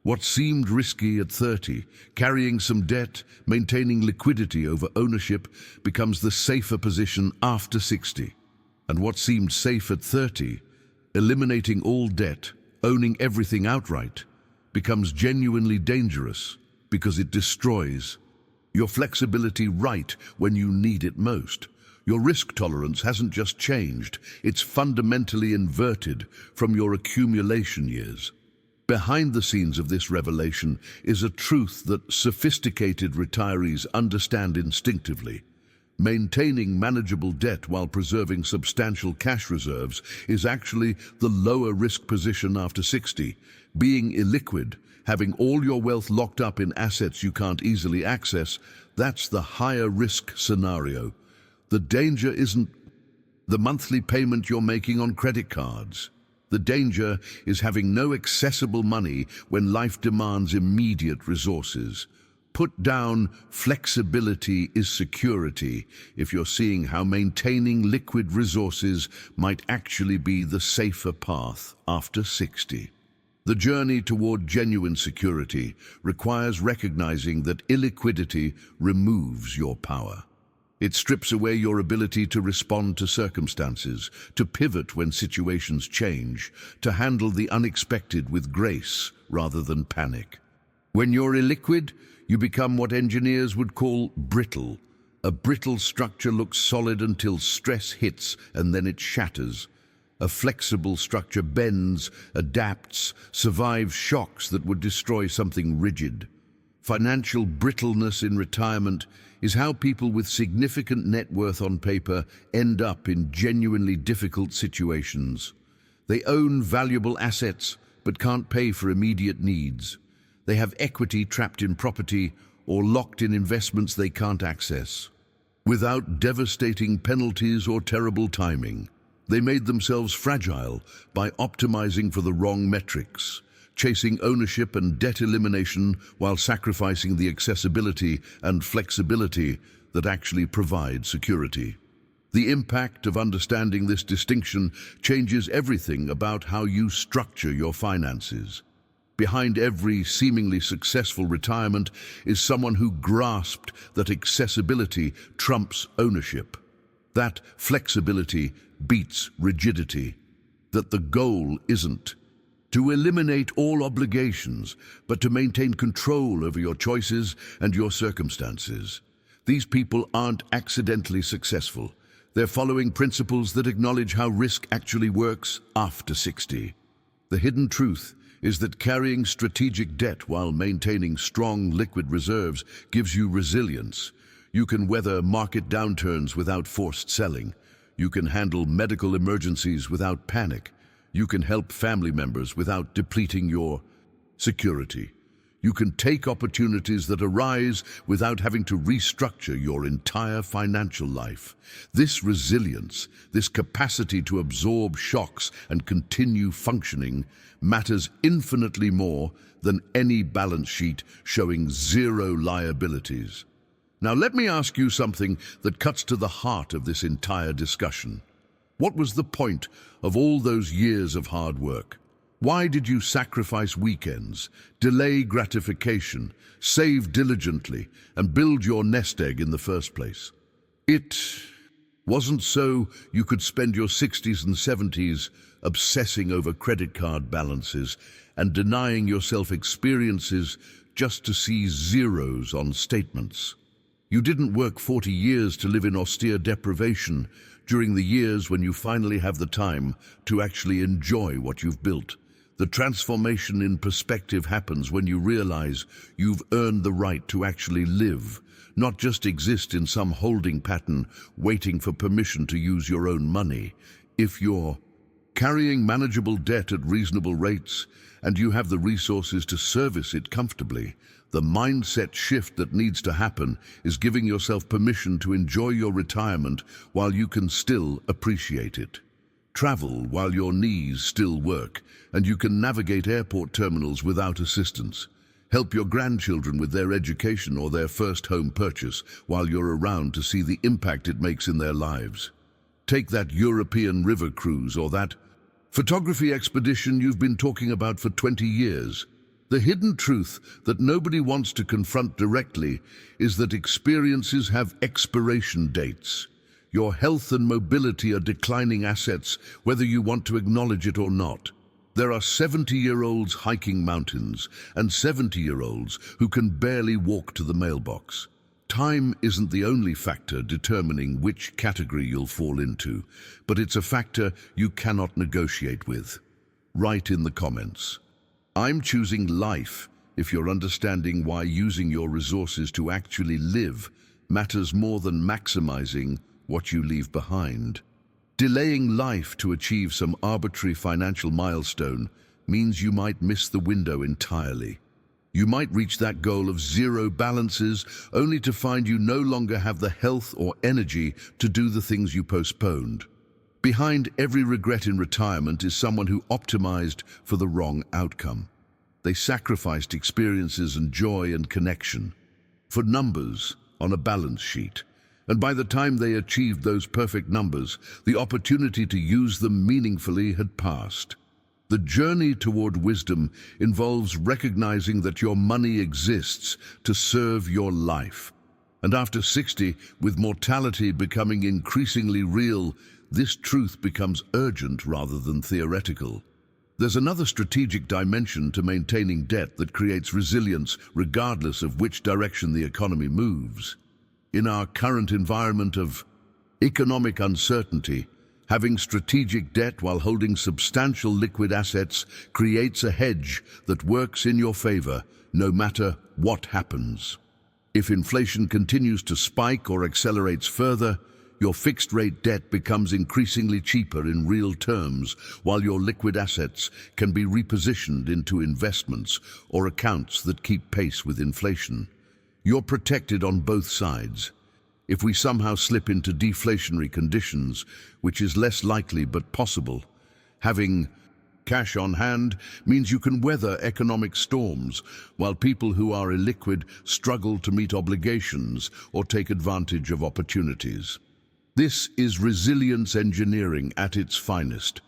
What seemed risky at 30, carrying some debt, maintaining liquidity over ownership, becomes the safer position after 60. And what seemed safe at 30, eliminating all debt, owning everything outright, becomes genuinely dangerous because it destroys your flexibility right when you need it most. Your risk tolerance hasn't just changed, it's fundamentally inverted from your accumulation years. Behind the scenes of this revelation is a truth that sophisticated retirees understand instinctively. Maintaining manageable debt while preserving substantial cash reserves is actually the lower risk position after 60. Being illiquid, having all your wealth locked up in assets you can't easily access, that's the higher risk scenario. The danger isn't the monthly payment you're making on credit cards. The danger is having no accessible money when life demands immediate resources. Put down flexibility is security if you're seeing how maintaining liquid resources might actually be the safer path after 60. The journey toward genuine security requires recognizing that illiquidity removes your power. It strips away your ability to respond to circumstances, to pivot when situations change, to handle the unexpected with grace rather than panic. When you're illiquid, you become what engineers would call brittle. A brittle structure looks solid until stress hits and then it shatters. A flexible structure bends, adapts, survives shocks that would destroy something rigid. Financial brittleness in retirement is how people with significant net worth on paper end up in genuinely difficult situations. They own valuable assets but can't pay for immediate needs. They have equity trapped in property or locked in investments they can't access. Without devastating penalties or terrible timing, they made themselves fragile by optimizing for the wrong metrics, chasing ownership and debt elimination while sacrificing the accessibility and flexibility that actually provide security. The impact of understanding this distinction changes everything about how you structure your finances. Behind every seemingly successful retirement is someone who grasped that accessibility trumps ownership, that flexibility beats rigidity, that the goal isn't to eliminate all obligations, but to maintain control over your choices and your circumstances. These people aren't accidentally successful. They're following principles that acknowledge how risk actually works after 60. The hidden truth is that carrying strategic debt while maintaining strong liquid reserves gives you resilience. You can weather market downturns without forced selling. You can handle medical emergencies without panic. You can help family members without depleting your security. You can take opportunities that arise without having to restructure your entire financial life. This resilience, this capacity to absorb shocks and continue functioning, matters infinitely more than any balance sheet showing zero liabilities. Now let me ask you something that cuts to the heart of this entire discussion. What was the point of all those years of hard work? Why did you sacrifice weekends, delay gratification, save diligently, and build your nest egg in the first place? It wasn't so you could spend your 60s and 70s obsessing over credit card balances and denying yourself experiences just to see zeros on statements. You didn't work 40 years to live in austere deprivation during the years when you finally have the time to actually enjoy what you've built. The transformation in perspective happens when you realize you've earned the right to actually live, not just exist in some holding pattern waiting for permission to use your own money. If you're carrying manageable debt at reasonable rates and you have the resources to service it comfortably, the mindset shift that needs to happen is giving yourself permission to enjoy your retirement while you can still appreciate it. Travel while your knees still work, and you can navigate airport terminals without assistance. Help your grandchildren with their education or their first home purchase while you're around to see the impact it makes in their lives. Take that European river cruise or that photography expedition you've been talking about for 20 years. The hidden truth that nobody wants to confront directly is that experiences have expiration dates. Your health and mobility are declining assets, whether you want to acknowledge it or not. There are 70-year-olds hiking mountains and 70-year-olds who can barely walk to the mailbox. Time isn't the only factor determining which category you'll fall into, but it's a factor you cannot negotiate with. Write in the comments. I'm choosing life if you're understanding why using your resources to actually live matters more than maximizing what you leave behind. Delaying life to achieve some arbitrary financial milestone means you might miss the window entirely. You might reach that goal of zero balances only to find you no longer have the health or energy to do the things you postponed. Behind every regret in retirement is someone who optimized for the wrong outcome. They sacrificed experiences and joy and connection for numbers on a balance sheet. And by the time they achieved those perfect numbers, the opportunity to use them meaningfully had passed. The journey toward wisdom involves recognizing that your money exists to serve your life. And after 60, with mortality becoming increasingly real, this truth becomes urgent rather than theoretical. There's another strategic dimension to maintaining debt that creates resilience regardless of which direction the economy moves. In our current environment of economic uncertainty, having strategic debt while holding substantial liquid assets creates a hedge that works in your favor no matter what happens. If inflation continues to spike or accelerates further, your fixed-rate debt becomes increasingly cheaper in real terms, while your liquid assets can be repositioned into investments or accounts that keep pace with inflation. You're protected on both sides. If we somehow slip into deflationary conditions, which is less likely but possible, having cash on hand means you can weather economic storms, while people who are illiquid struggle to meet obligations or take advantage of opportunities. This is resilience engineering at its finest.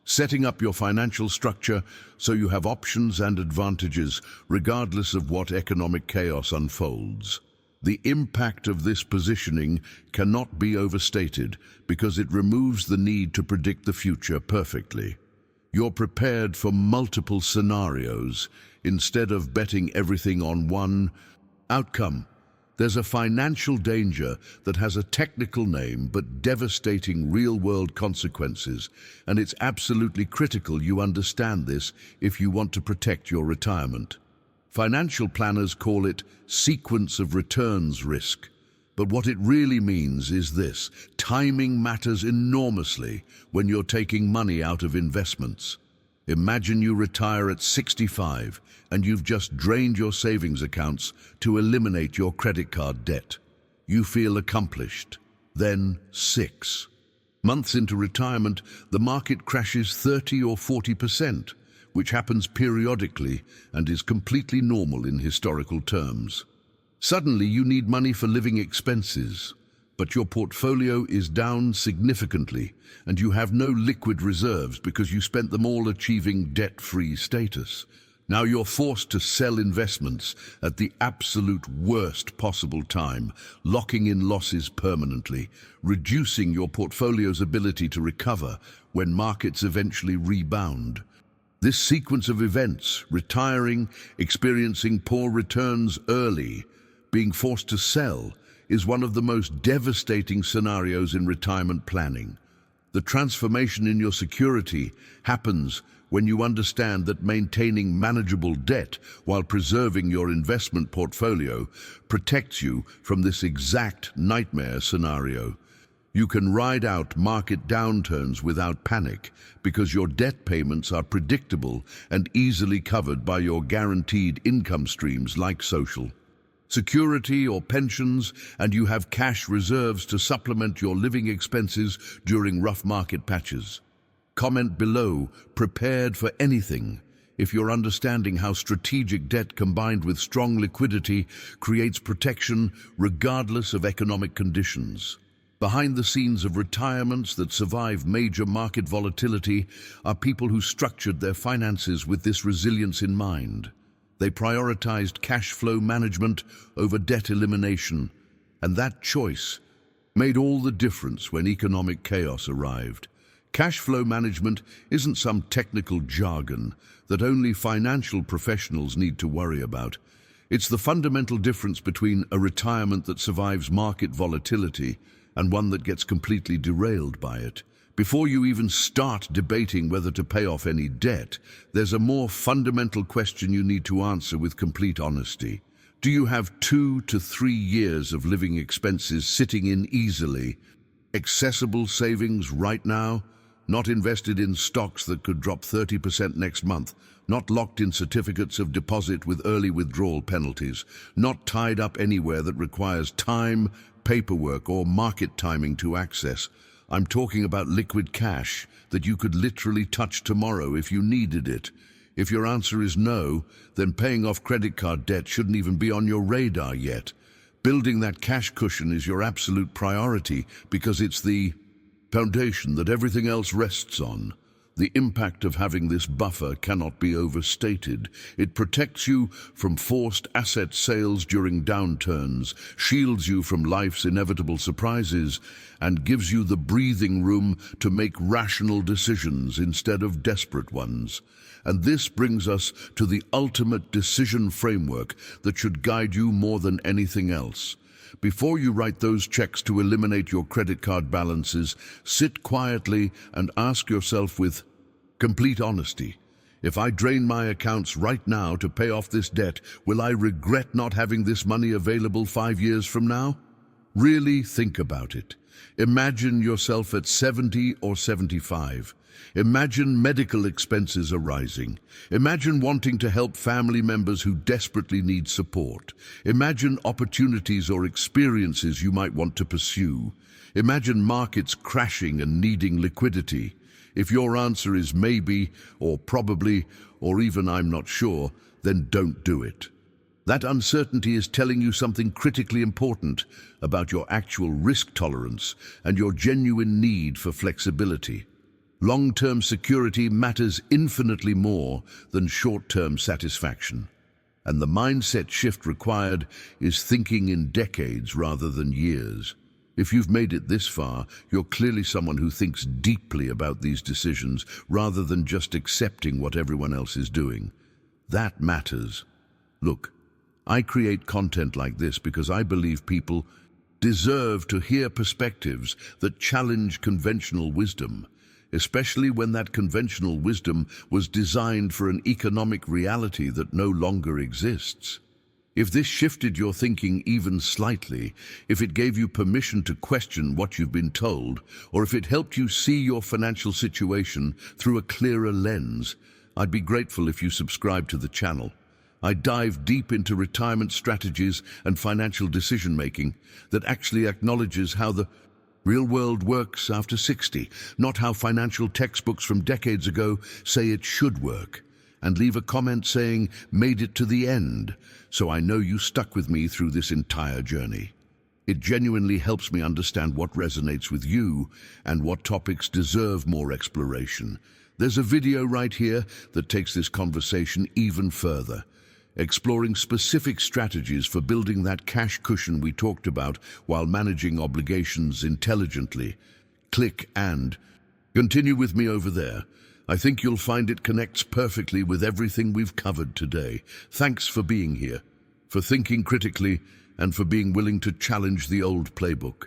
Setting up your financial structure so you have options and advantages regardless of what economic chaos unfolds. The impact of this positioning cannot be overstated because it removes the need to predict the future perfectly. You're prepared for multiple scenarios instead of betting everything on one outcome. There's a financial danger that has a technical name but devastating real-world consequences, and it's absolutely critical you understand this if you want to protect your retirement. Financial planners call it sequence of returns risk, but what it really means is this: timing matters enormously when you're taking money out of investments. Imagine you retire at 65 and you've just drained your savings accounts to eliminate your credit card debt. You feel accomplished. Then 6 months into retirement, the market crashes 30 or 40%, which happens periodically and is completely normal in historical terms. Suddenly you need money for living expenses, but your portfolio is down significantly and you have no liquid reserves because you spent them all achieving debt-free status. Now you're forced to sell investments at the absolute worst possible time, locking in losses permanently, reducing your portfolio's ability to recover when markets eventually rebound. This sequence of events, retiring, experiencing poor returns early, being forced to sell, is one of the most devastating scenarios in retirement planning. The transformation in your security happens when you understand that maintaining manageable debt while preserving your investment portfolio protects you from this exact nightmare scenario. You can ride out market downturns without panic because your debt payments are predictable and easily covered by your guaranteed income streams like Social Security or pensions, and you have cash reserves to supplement your living expenses during rough market patches. Comment below, prepared for anything, if you're understanding how strategic debt combined with strong liquidity creates protection regardless of economic conditions. Behind the scenes of retirements that survive major market volatility are people who structured their finances with this resilience in mind. They prioritized cash flow management over debt elimination, and that choice made all the difference when economic chaos arrived. Cash flow management isn't some technical jargon that only financial professionals need to worry about. It's the fundamental difference between a retirement that survives market volatility and one that gets completely derailed by it. Before you even start debating whether to pay off any debt, there's a more fundamental question you need to answer with complete honesty. Do you have 2 to 3 years of living expenses sitting in easily, accessible savings right now? Not invested in stocks that could drop 30% next month, not locked in certificates of deposit with early withdrawal penalties, not tied up anywhere that requires time, paperwork, or market timing to access. I'm talking about liquid cash that you could literally touch tomorrow if you needed it. If your answer is no, then paying off credit card debt shouldn't even be on your radar yet. Building that cash cushion is your absolute priority because it's the foundation that everything else rests on. The impact of having this buffer cannot be overstated. It protects you from forced asset sales during downturns, shields you from life's inevitable surprises, and gives you the breathing room to make rational decisions instead of desperate ones. And this brings us to the ultimate decision framework that should guide you more than anything else. Before you write those checks to eliminate your credit card balances, sit quietly and ask yourself with complete honesty, if I drain my accounts right now to pay off this debt, will I regret not having this money available 5 years from now? Really think about it. Imagine yourself at 70 or 75. Imagine medical expenses are rising. Imagine wanting to help family members who desperately need support. Imagine opportunities or experiences you might want to pursue. Imagine markets crashing and needing liquidity. If your answer is maybe, or probably, or even I'm not sure, then don't do it. That uncertainty is telling you something critically important about your actual risk tolerance and your genuine need for flexibility. Long-term security matters infinitely more than short-term satisfaction. And the mindset shift required is thinking in decades rather than years. If you've made it this far, you're clearly someone who thinks deeply about these decisions rather than just accepting what everyone else is doing. That matters. Look, I create content like this because I believe people deserve to hear perspectives that challenge conventional wisdom, especially when that conventional wisdom was designed for an economic reality that no longer exists. If this shifted your thinking even slightly, if it gave you permission to question what you've been told, or if it helped you see your financial situation through a clearer lens, I'd be grateful if you subscribe to the channel. I dive deep into retirement strategies and financial decision-making that actually acknowledges how the real world works after 60, not how financial textbooks from decades ago say it should work. And leave a comment saying, "Made it to the end," so I know you stuck with me through this entire journey. It genuinely helps me understand what resonates with you and what topics deserve more exploration. There's a video right here that takes this conversation even further, exploring specific strategies for building that cash cushion we talked about while managing obligations intelligently. Click and continue with me over there. I think you'll find it connects perfectly with everything we've covered today. Thanks for being here, for thinking critically, and for being willing to challenge the old playbook.